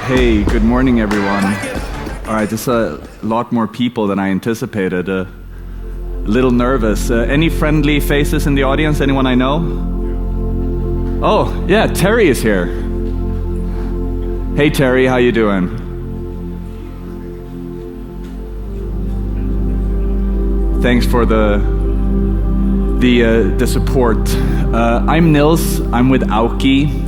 Hey, good morning, everyone. All right, there's a lot more people than I anticipated. A little nervous. Any friendly faces in the audience? Anyone I know? Oh, yeah, Terry is here. Hey, Terry, how you doing? Thanks for the support. I'm Nils. I'm with Auki.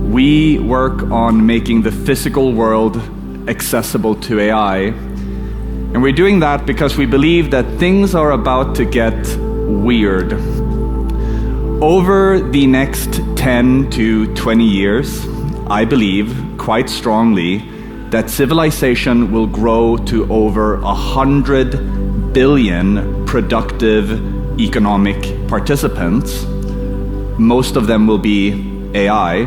We work on making the physical world accessible to AI. And we're doing that because we believe that things are about to get weird. Over the next 10 to 20 years, I believe quite strongly that civilization will grow to over 100 billion productive economic participants. Most of them will be AI.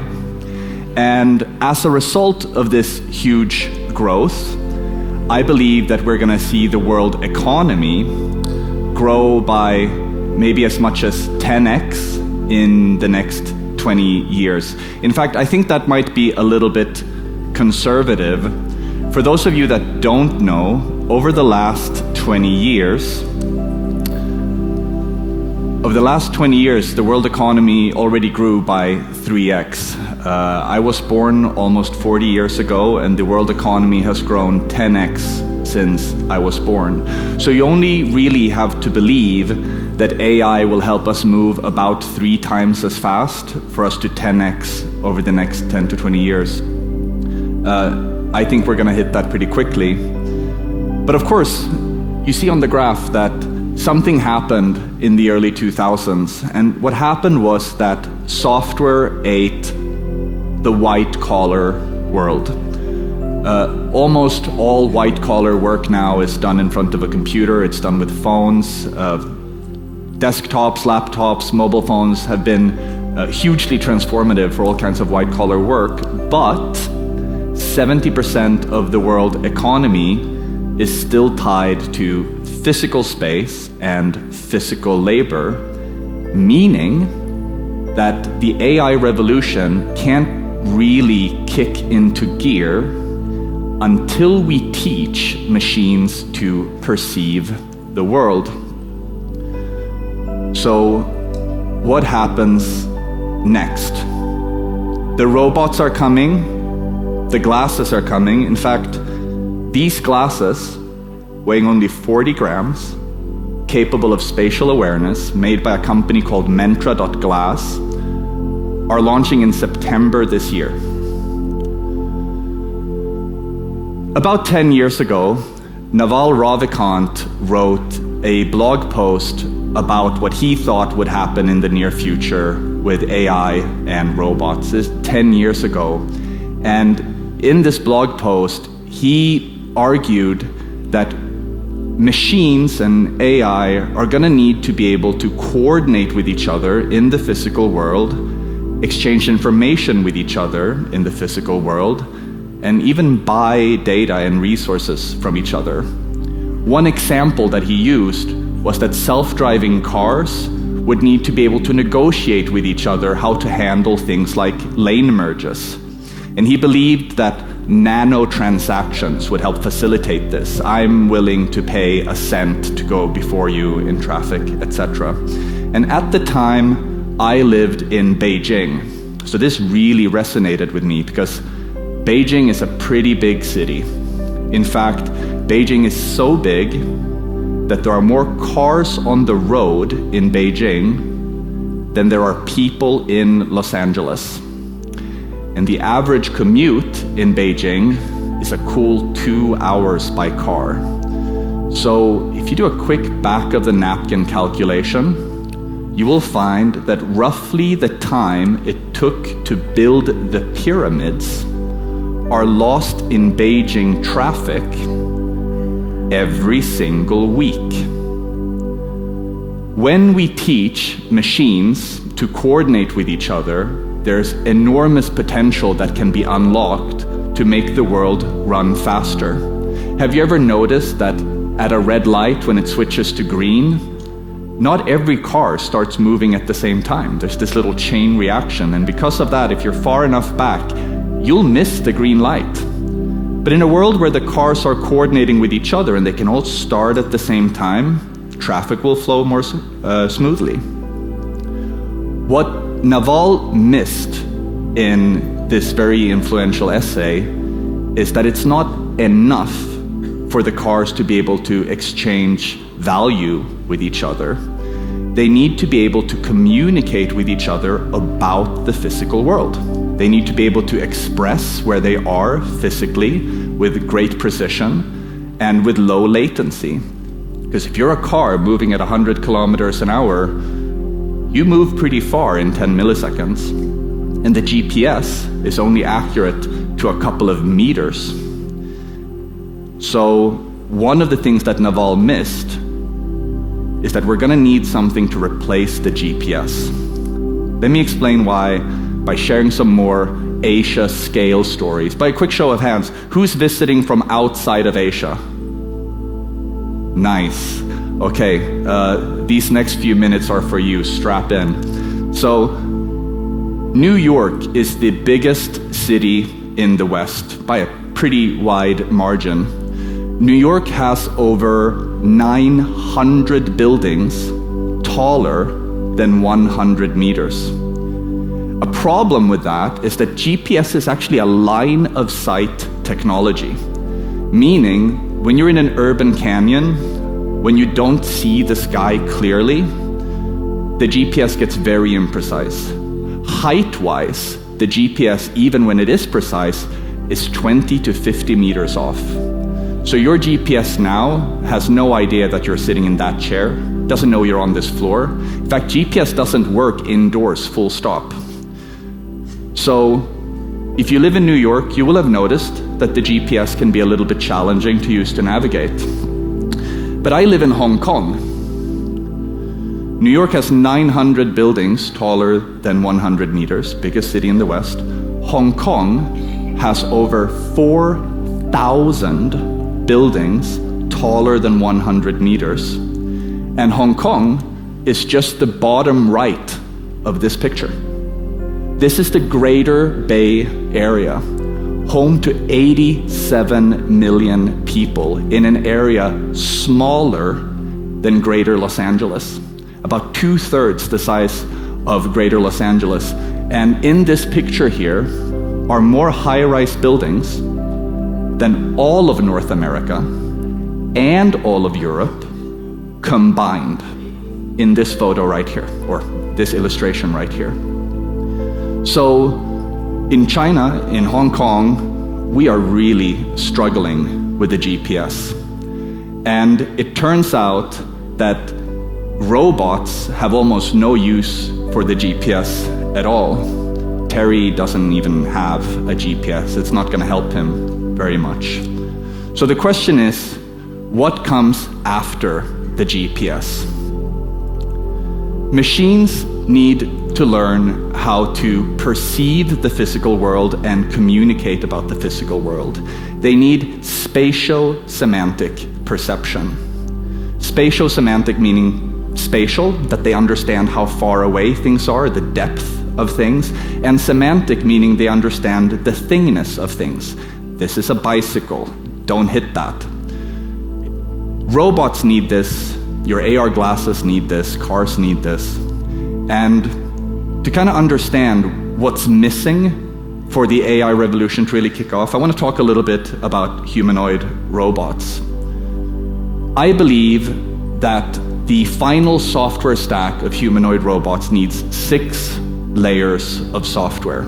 And as a result of this huge growth, I believe that we're going to see the world economy grow by maybe as much as 10x in the next 20 years. In fact, I think that might be a little bit conservative. For those of you that don't know, over the last 20 years, the world economy already grew by 3x. I was born almost 40 years ago, and the world economy has grown 10x since I was born. So you only really have to believe that AI will help us move about 3 times as fast for us to 10x over the next 10 to 20 years. I think we're going to hit that pretty quickly. But of course, you see on the graph that something happened in the early 2000s, and what happened was that software ate the white-collar world. Almost all white-collar work now is done in front of a computer. It's done with phones. Desktops, laptops, mobile phones have been hugely transformative for all kinds of white-collar work, but 70% of the world economy is still tied to physical space and physical labor, meaning that the AI revolution can't really kick into gear until we teach machines to perceive the world. So, what happens next? The robots are coming, the glasses are coming. In fact, these glasses, weighing only 40 grams, capable of spatial awareness, made by a company called Mentra.glass, are launching in September this year. About 10 years ago, Naval Ravikant wrote a blog post about what he thought would happen in the near future with AI and robots. This is 10 years ago. And in this blog post, he argued that machines and AI are going to need to be able to coordinate with each other in the physical world, exchange information with each other in the physical world, and even buy data and resources from each other. One example that he used was that self-driving cars would need to be able to negotiate with each other how to handle things like lane merges. And he believed that nano-transactions would help facilitate this. I'm willing to pay a cent to go before you in traffic, etc. And at the time, I lived in Beijing. So this really resonated with me because Beijing is a pretty big city. In fact, Beijing is so big that there are more cars on the road in Beijing than there are people in Los Angeles. And the average commute in Beijing is a cool 2 hours by car. So if you do a quick back of the napkin calculation, you will find that roughly the time it took to build the pyramids are lost in Beijing traffic every single week. When we teach machines to coordinate with each other, there's enormous potential that can be unlocked to make the world run faster. Have you ever noticed that at a red light, when it switches to green, not every car starts moving at the same time? There's this little chain reaction, and because of that, if you're far enough back, you'll miss the green light. But in a world where the cars are coordinating with each other and they can all start at the same time, traffic will flow more smoothly. What Naval missed in this very influential essay is that it's not enough for the cars to be able to exchange value with each other. They need to be able to communicate with each other about the physical world. They need to be able to express where they are physically with great precision and with low latency. Because if you're a car moving at 100 kilometers an hour, you move pretty far in 10 milliseconds. And the GPS is only accurate to a couple of meters. So one of the things that Naval missed is that we're going to need something to replace the GPS. Let me explain why by sharing some more Asia scale stories. By a quick show of hands, who's visiting from outside of Asia? Nice. Okay, these next few minutes are for you. Strap in. So, New York is the biggest city in the West by a pretty wide margin. New York has over 900 buildings taller than 100 meters. A problem with that is that GPS is actually a line of sight technology, meaning when you're in an urban canyon, when you don't see the sky clearly, the GPS gets very imprecise. Height-wise, the GPS, even when it is precise, is 20 to 50 meters off. So your GPS now has no idea that you're sitting in that chair, doesn't know you're on this floor. In fact, GPS doesn't work indoors, full stop. So if you live in New York, you will have noticed that the GPS can be a little bit challenging to use to navigate. But I live in Hong Kong. New York has 900 buildings taller than 100 meters, biggest city in the West. Hong Kong has over 4,000 buildings taller than 100 meters. And Hong Kong is just the bottom right of this picture. This is the Greater Bay Area, home to 87 million people in an area smaller than Greater Los Angeles, about 2/3 the size of Greater Los Angeles. And in this picture here are more high-rise buildings than all of North America and all of Europe combined in this photo right here, or this illustration right here. So in China, in Hong Kong, we are really struggling with the GPS. And it turns out that robots have almost no use for the GPS at all. Terry doesn't even have a GPS. It's not going to help him very much. So the question is, what comes after the GPS? Machines need to learn how to perceive the physical world and communicate about the physical world. They need spatio-semantic perception. Spatio-semantic meaning spatial, that they understand how far away things are, the depth of things, and semantic meaning they understand the thingness of things. This is a bicycle, don't hit that. Robots need this, your AR glasses need this, cars need this. And to kind of understand what's missing for the AI revolution to really kick off, I want to talk a little bit about humanoid robots. I believe that the final software stack of humanoid robots needs 6 layers of software.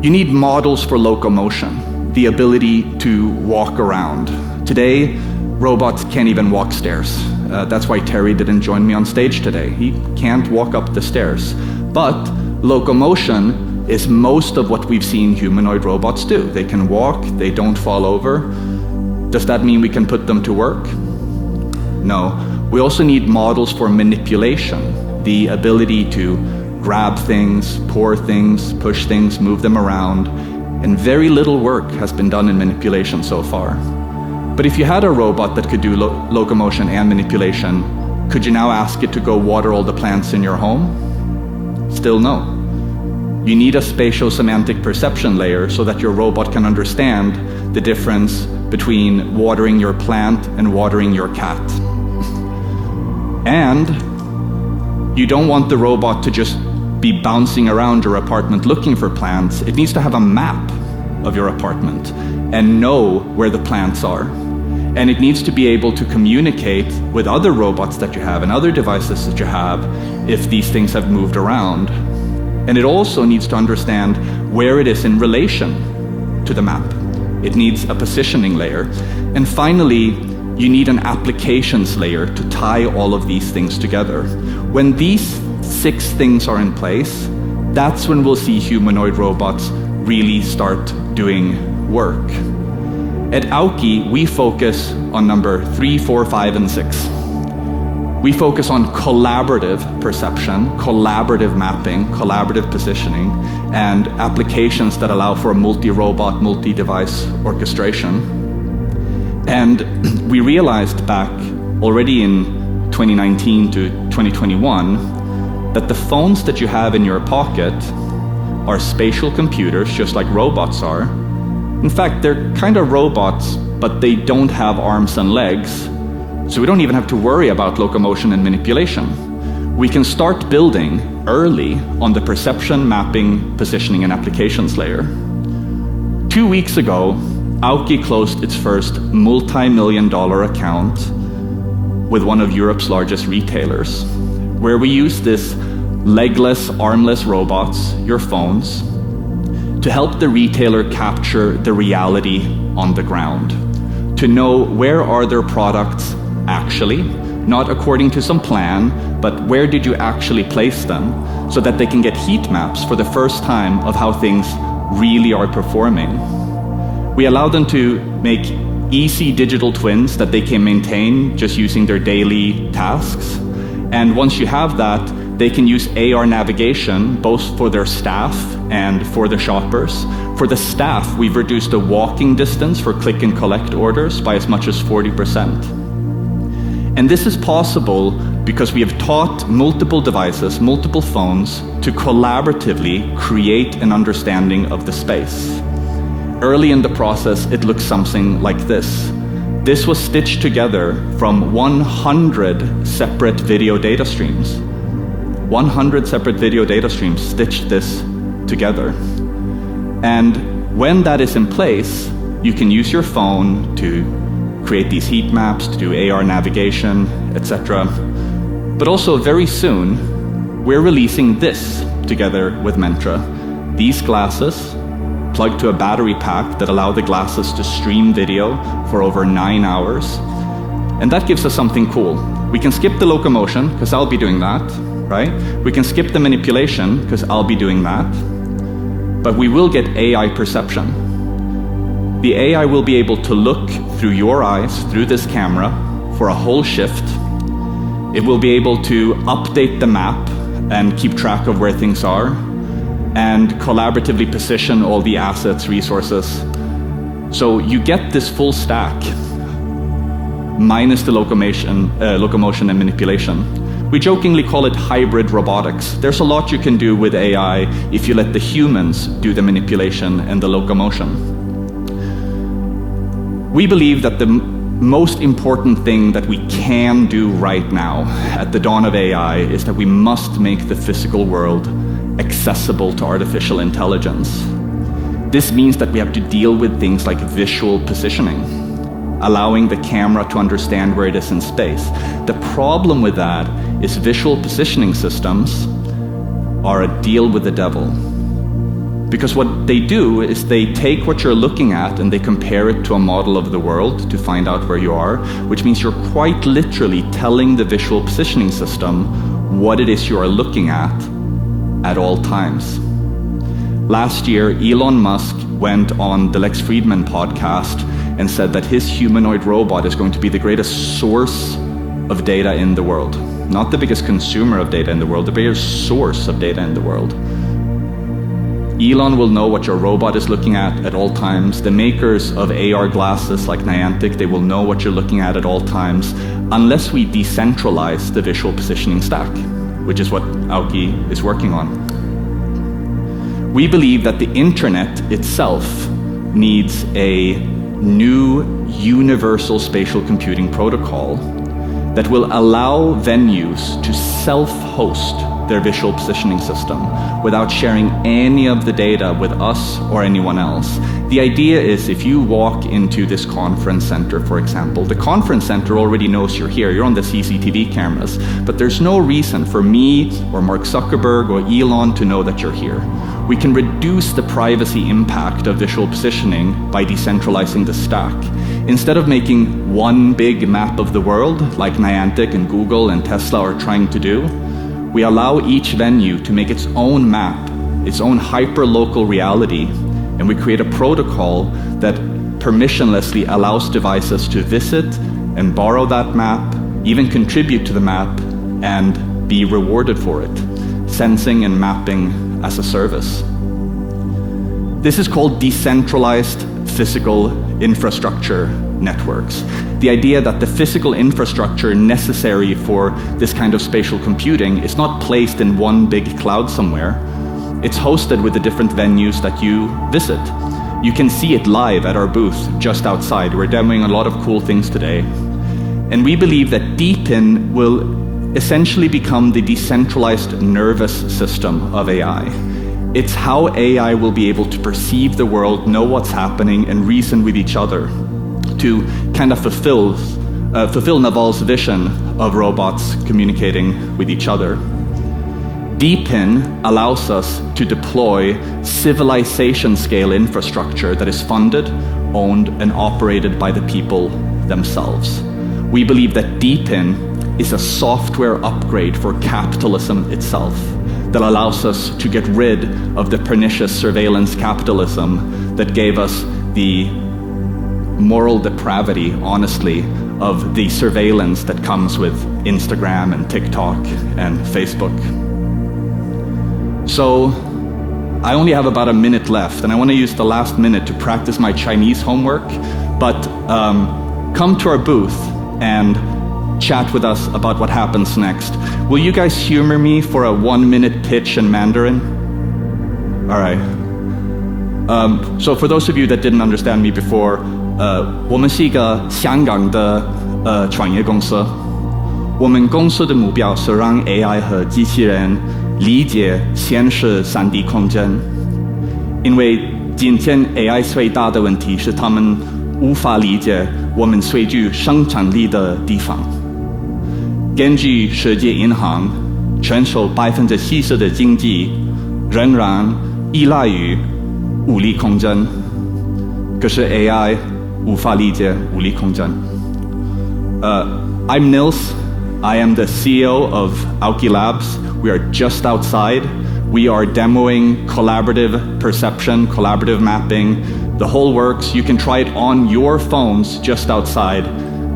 You need models for locomotion, the ability to walk around. Today, robots can't even walk stairs. That's why Terry didn't join me on stage today. He can't walk up the stairs. But locomotion is most of what we've seen humanoid robots do. They can walk, they don't fall over. Does that mean we can put them to work? No. We also need models for manipulation, the ability to grab things, pour things, push things, move them around. And very little work has been done in manipulation so far. But if you had a robot that could do locomotion and manipulation, could you now ask it to go water all the plants in your home? Still no. You need a spatial-semantic perception layer so that your robot can understand the difference between watering your plant and watering your cat. And you don't want the robot to just be bouncing around your apartment looking for plants. It needs to have a map of your apartment and know where the plants are. And it needs to be able to communicate with other robots that you have and other devices that you have if these things have moved around. And it also needs to understand where it is in relation to the map. It needs a positioning layer. And finally, you need an applications layer to tie all of these things together. When these 6 things are in place, that's when we'll see humanoid robots really start doing work. At Auki, we focus on number 3, 4, 5, and 6. We focus on collaborative perception, collaborative mapping, collaborative positioning, and applications that allow for multi-robot, multi-device orchestration. And we realized back already in 2019 to 2021 that the phones that you have in your pocket are spatial computers, just like robots are. In fact, they're kind of robots, but they don't have arms and legs. So we don't even have to worry about locomotion and manipulation. We can start building early on the perception, mapping, positioning, and applications layer. 2 weeks ago, Auki closed its first multi-million-dollar account with one of Europe's largest retailers, where we use this legless, armless robots, your phones, to help the retailer capture the reality on the ground, to know where are their products actually, not according to some plan, but where did you actually place them, so that they can get heat maps for the first time of how things really are performing. We allow them to make easy digital twins that they can maintain just using their daily tasks. And once you have that, they can use AR navigation both for their staff and for the shoppers. For the staff, we've reduced the walking distance for click and collect orders by as much as 40%. And this is possible because we have taught multiple devices, multiple phones, to collaboratively create an understanding of the space. Early in the process, it looks something like this. This was stitched together from 100 separate video data streams. 100 separate video data streams stitched this together. And when that is in place, you can use your phone to create these heat maps, to do AR navigation, etc. But also very soon, we're releasing this together with Mentra. These glasses plugged to a battery pack that allow the glasses to stream video for over 9 hours. And that gives us something cool. We can skip the locomotion, because I'll be doing that, right? We can skip the manipulation, because I'll be doing that. But we will get AI perception. The AI will be able to look through your eyes, through this camera, for a whole shift. It will be able to update the map and keep track of where things are, and collaboratively position all the assets, resources. So you get this full stack, minus the locomotion and manipulation. We jokingly call it hybrid robotics. There's a lot you can do with AI if you let the humans do the manipulation and the locomotion. We believe that the most important thing that we can do right now at the dawn of AI is that we must make the physical world accessible to artificial intelligence. This means that we have to deal with things like visual positioning, allowing the camera to understand where it is in space. The problem with that is visual positioning systems are a deal with the devil. Because what they do is they take what you're looking at and they compare it to a model of the world to find out where you are, which means you're quite literally telling the visual positioning system what it is you are looking at all times. Last year, Elon Musk went on the Lex Fridman podcast and said that his humanoid robot is going to be the greatest source of data in the world. Not the biggest consumer of data in the world, the biggest source of data in the world. Elon will know what your robot is looking at all times. The makers of AR glasses like Niantic, they will know what you're looking at all times, unless we decentralize the visual positioning stack, which is what Auki is working on. We believe that the internet itself needs a new universal spatial computing protocol that will allow venues to self-host their visual positioning system without sharing any of the data with us or anyone else. The idea is if you walk into this conference center, for example, the conference center already knows you're here, you're on the CCTV cameras, but there's no reason for me or Mark Zuckerberg or Elon to know that you're here. We can reduce the privacy impact of visual positioning by decentralizing the stack. Instead of making one big map of the world, like Niantic and Google and Tesla are trying to do, we allow each venue to make its own map, its own hyper-local reality, and we create a protocol that permissionlessly allows devices to visit and borrow that map, even contribute to the map, and be rewarded for it. Sensing and mapping as a service. This is called decentralized physical infrastructure networks. The idea that the physical infrastructure necessary for this kind of spatial computing is not placed in one big cloud somewhere. It's hosted with the different venues that you visit. You can see it live at our booth just outside. We're demoing a lot of cool things today. And we believe that DeepIn will essentially become the decentralized nervous system of AI. It's how AI will be able to perceive the world, know what's happening, and reason with each other to kind of fulfill Naval's vision of robots communicating with each other. DeepIn allows us to deploy civilization-scale infrastructure that is funded, owned, and operated by the people themselves. We believe that DeepIn is a software upgrade for capitalism itself that allows us to get rid of the pernicious surveillance capitalism that gave us the moral depravity, honestly, of the surveillance that comes with Instagram and TikTok and Facebook. So, I only have about a minute left, and I want to use the last minute to practice my Chinese homework, but come to our booth and chat with us about what happens next. Will you guys humor me for a 1-minute pitch in Mandarin? All right. So for those of you that didn't understand me before, 我们是一个香港的创业公司。我们公司的目标是让 AI 和机器人理解现实3D 空间，因为今天 AI 最大的问题是他们无法理解我们最具生产力的地方。根据世界银行，全球70%的经济仍然依赖于物理空间，可是 AI 无法理解物理空间。I'm Nils. I am the CEO of Auki Labs. We are just outside. We are demoing collaborative perception, collaborative mapping, the whole works. You can try it on your phones just outside.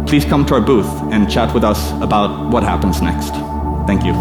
Please come to our booth and chat with us about what happens next. Thank you.